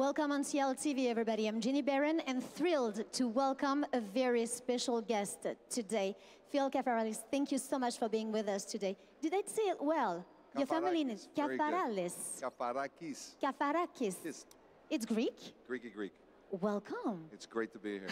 Welcome on SIAL TV, everybody. I'm Jeanne and thrilled to welcome a very special guest today. Phil Kafarakis, thank you so much for being with us today. Did I say it well? Kafarakis, your family name is Kafarakis. Kafarakis. Yes. It's Greek? Greek. Welcome. It's great to be here.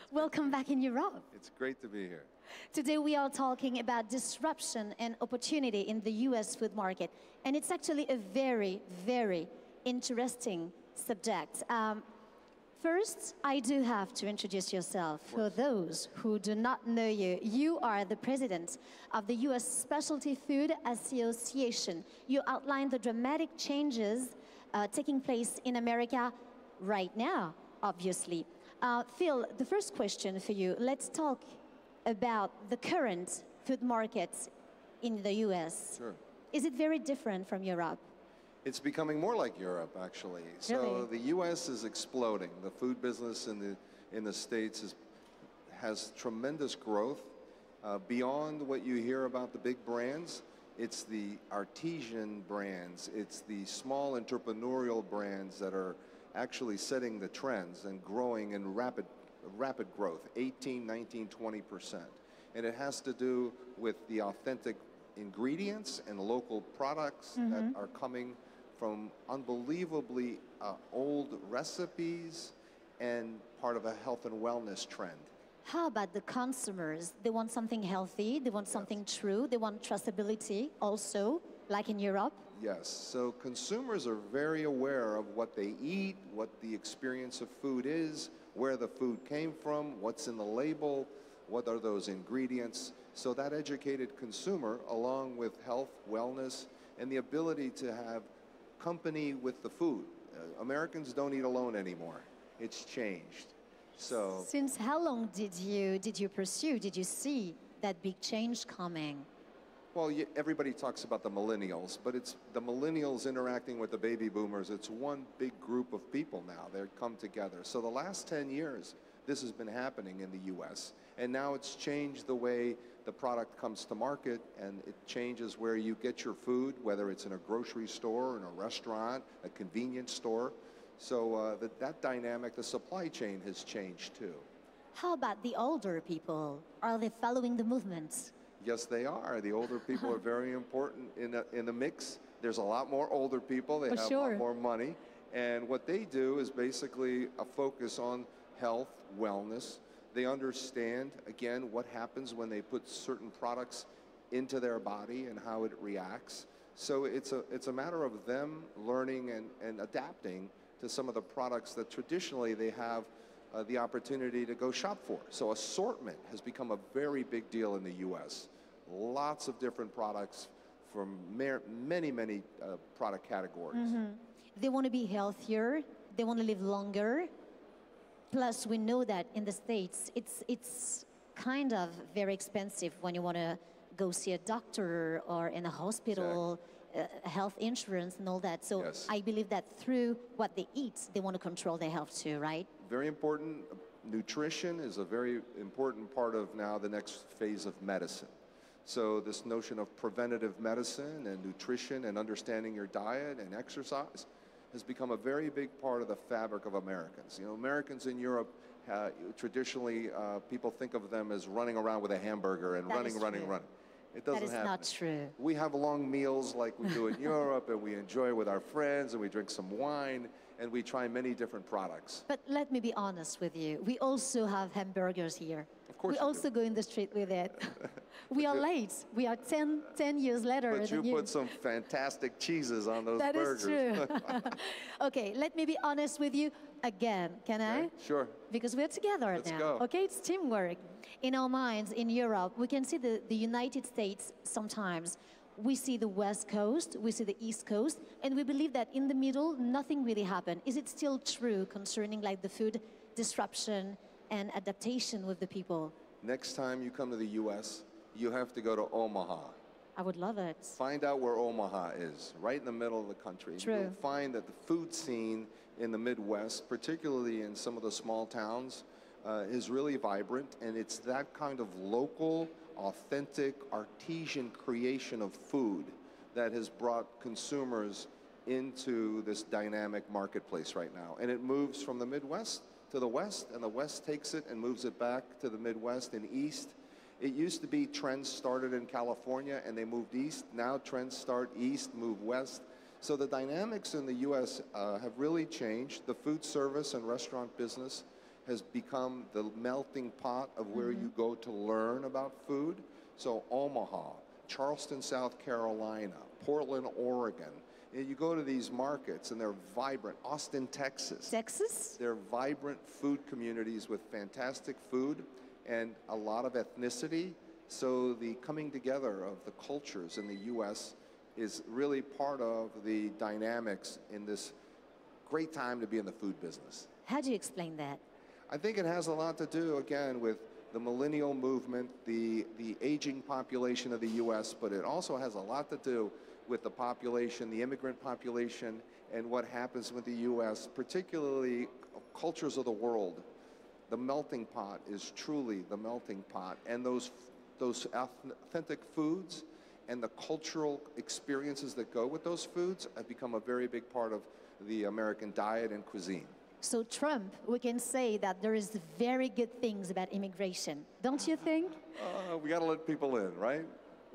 Welcome back in Europe. It's great to be here. Today we are talking about disruption and opportunity in the US food market. And it's actually a very, very interesting subject. First, I do have to introduce yourself. For those who do not know you, you are the president of the US Specialty Food Association. You outlined the dramatic changes taking place in America right now, obviously. Phil, the first question for you, let's talk about the current food market in the US. Sure. Is it very different from Europe? It's becoming more like Europe, actually. So Really? the U.S. is exploding. The food business in the States has tremendous growth. Beyond what you hear about the big brands, it's the artisan brands, it's the small entrepreneurial brands that are actually setting the trends and growing in rapid growth, 18, 19, 20%. And it has to do with the authentic ingredients and local products that are coming from unbelievably old recipes and part of a health and wellness trend. How about the consumers? They want something healthy, they want something true, they want traceability also, like in Europe? Yes, so consumers are very aware of what they eat, what the experience of food is, where the food came from, what's in the label, what are those ingredients. So that educated consumer, along with health, wellness, and the ability to have company with the food. Americans don't eat alone anymore. It's changed. So since how long did you pursue, did you see that big change coming? Well, everybody talks about the millennials, but it's the millennials interacting with the baby boomers. It's one big group of people now. They come together. So the last 10 years, this has been happening in the U.S. And now it's changed the way the product comes to market, and it changes where you get your food, whether it's in a grocery store, in a restaurant, a convenience store. So that dynamic, the supply chain has changed too. How about the older people? Are they following the movement? Yes, they are. The older people are very important in the mix. There's a lot more older people. They have a lot more money. And what they do is basically a focus on health, wellness. They understand, again, what happens when they put certain products into their body and how it reacts. So it's a matter of them learning and adapting to some of the products that traditionally they have the opportunity to go shop for. So assortment has become a very big deal in the U.S. Lots of different products from many product categories. They want to be healthier, they want to live longer. Plus, we know that in the States, it's kind of very expensive when you want to go see a doctor or in a hospital, health insurance and all that. So I believe that through what they eat, they want to control their health too, right? Very important. Nutrition is a very important part of now the next phase of medicine. So this notion of preventative medicine and nutrition and understanding your diet and exercise has become a very big part of the fabric of Americans. You know, Americans in Europe, traditionally, people think of them as running around with a hamburger and running. It doesn't happen. That is not true. We have long meals like we do in Europe, and we enjoy with our friends, and we drink some wine, and we try many different products. But let me be honest with you. We also have hamburgers here. Of course we also go in the street with it. We are late. We are 10 years later but than you put some fantastic cheeses on those burgers. That is true. Okay, let me be honest with you again. Can I? Sure. Because we're together Let's now. Go. Okay, it's teamwork. In our minds, in Europe, we can see the United States sometimes. We see the West Coast, we see the East Coast, and we believe that in the middle, nothing really happened. Is it still true concerning like the food disruption and adaptation with the people? Next time you come to the U.S., you have to go to Omaha. I would love it. Find out where Omaha is, right in the middle of the country. True. You'll find that the food scene in the Midwest, particularly in some of the small towns, is really vibrant, and it's that kind of local, authentic, artisan creation of food that has brought consumers into this dynamic marketplace right now. And it moves from the Midwest to the West, and the West takes it and moves it back to the Midwest and East. It used to be trends started in California and they moved east. Now trends start east, move west. So the dynamics in the U.S. Have really changed. The food service and restaurant business has become the melting pot of where you go to learn about food. So Omaha, Charleston, South Carolina, Portland, Oregon. And you go to these markets and they're vibrant. Austin, Texas. Texas? They're vibrant food communities with fantastic food and a lot of ethnicity. So the coming together of the cultures in the U.S. is really part of the dynamics in this great time to be in the food business. How do you explain that? I think it has a lot to do, again, with the millennial movement, the aging population of the U.S., but it also has a lot to do with the population, the immigrant population, and what happens with the U.S., particularly cultures of the world. The melting pot is truly the melting pot, and those authentic foods and the cultural experiences that go with those foods have become a very big part of the American diet and cuisine. So Trump, we can say that there is very good things about immigration, don't you think? We got to let people in, right?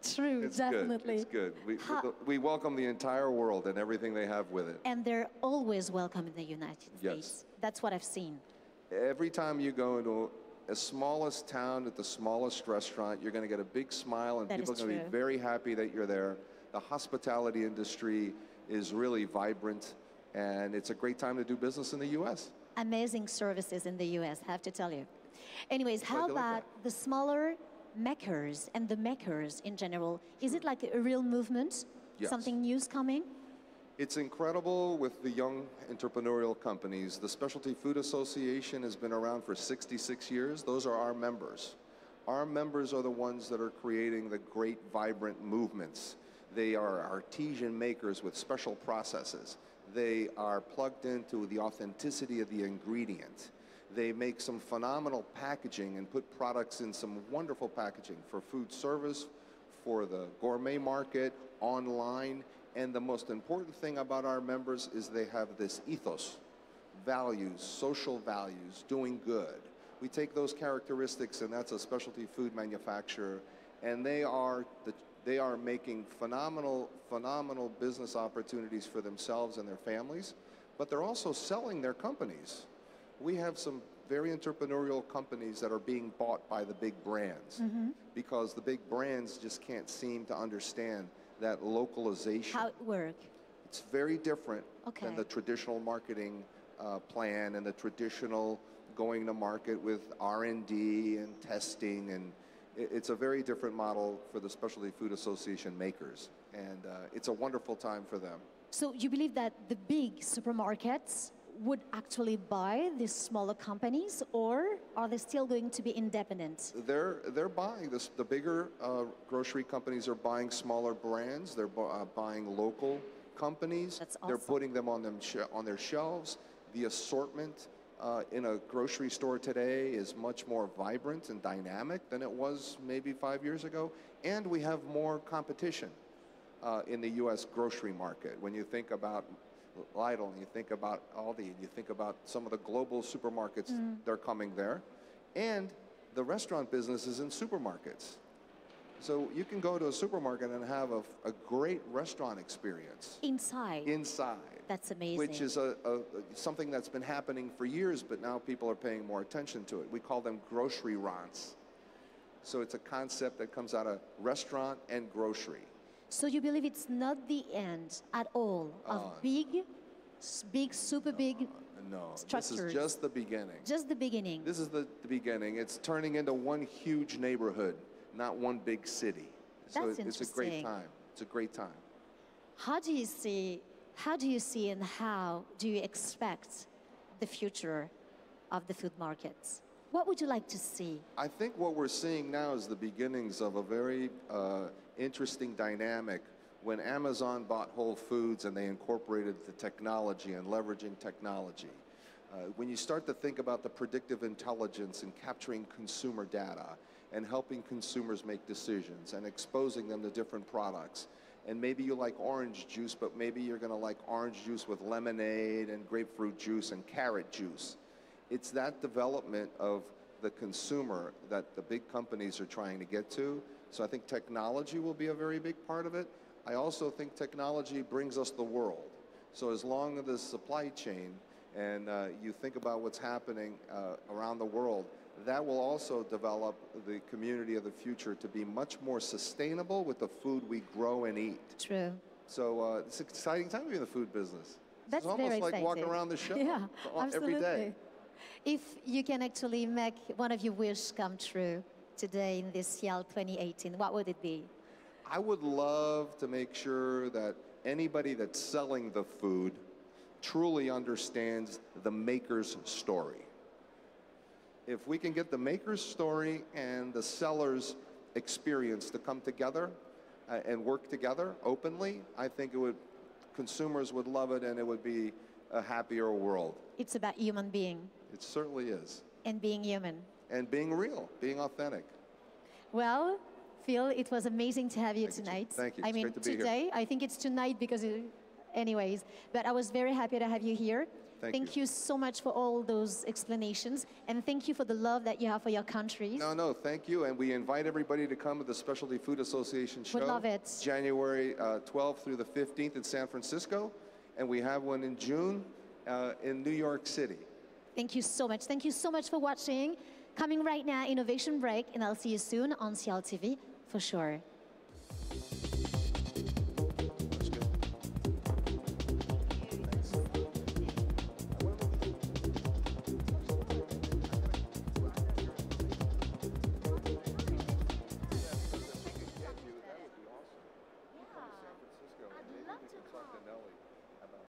True, it's definitely. Good. It's good. We welcome the entire world and everything they have with it. And they're always welcome in the United States. Yes. That's what I've seen. Every time you go into the smallest town at the smallest restaurant, you're going to get a big smile and people are going to be very happy that you're there. The hospitality industry is really vibrant, and it's a great time to do business in the U.S. Amazing services in the U.S., I have to tell you. Anyways, how about the smaller makers and the makers in general? Is it like a real movement? Yes. Something new's coming? It's incredible with the young entrepreneurial companies. The Specialty Food Association has been around for 66 years. Those are our members. Our members are the ones that are creating the great, vibrant movements. They are artisan makers with special processes. They are plugged into the authenticity of the ingredient. They make some phenomenal packaging and put products in some wonderful packaging for food service, for the gourmet market, online. And the most important thing about our members is they have this ethos, values, social values, doing good. We take those characteristics, and that's a specialty food manufacturer, and they are making phenomenal business opportunities for themselves and their families, but they're also selling their companies. We have some very entrepreneurial companies that are being bought by the big brands because the big brands just can't seem to understand that localization. How it works? It's very different than the traditional marketing plan and the traditional going to market with R&D and testing, and it's a very different model for the Specialty Food Association makers, and it's a wonderful time for them. So you believe that the big supermarkets would actually buy these smaller companies, or are they still going to be independent? They're buying this. The bigger grocery companies are buying smaller brands. They're buying local companies. That's awesome. They're putting them on their shelves. The assortment in a grocery store today is much more vibrant and dynamic than it was maybe 5 years ago. And we have more competition in the U.S. grocery market. When you think about Lidl, and you think about Aldi, and you think about some of the global supermarkets, they're coming there. And the restaurant business is in supermarkets. So you can go to a supermarket and have a great restaurant experience. Inside? Inside. That's amazing. Which is something that's been happening for years, but now people are paying more attention to it. We call them grocery rants. So it's a concept that comes out of restaurant and grocery. So you believe it's not the end at all of super big structures? This is just the beginning. Just the beginning. This is the beginning. It's turning into one huge neighborhood, not one big city. So it's a great time. It's a great time. How do you see and how do you expect the future of the food markets? What would you like to see? I think what we're seeing now is the beginnings of a very interesting dynamic when Amazon bought Whole Foods and they incorporated the technology and leveraging technology. When you start to think about the predictive intelligence and capturing consumer data and helping consumers make decisions and exposing them to different products and maybe you like orange juice, but maybe you're going to like orange juice with lemonade and grapefruit juice and carrot juice. It's that development of the consumer that the big companies are trying to get to. So I think technology will be a very big part of it. I also think technology brings us the world. So as long as the supply chain and you think about what's happening around the world, that will also develop the community of the future to be much more sustainable with the food we grow and eat. True. So it's an exciting time to be in the food business. That's it's almost very like exciting. walking around the show Yeah, every day. If you can actually make one of your wishes come true today in this SIAL 2018, what would it be? I would love to make sure that anybody that's selling the food truly understands the maker's story. If we can get the maker's story and the seller's experience to come together and work together openly, I think consumers would love it and it would be a happier world. It's about human being. It certainly is. And being human. And being real, being authentic. Well, Phil, it was amazing to have you tonight. Thank you. I mean, today, I think it's tonight because, anyways, but I was very happy to have you here. Thank you so much for all those explanations, and thank you for the love that you have for your countries. No, thank you, and we invite everybody to come to the Specialty Food Association show. Would love it. January 12th through the 15th in San Francisco, and we have one in June in New York City. Thank you so much. Thank you so much for watching. Coming right now, Innovation Break, and I'll see you soon on SIAL TV for sure.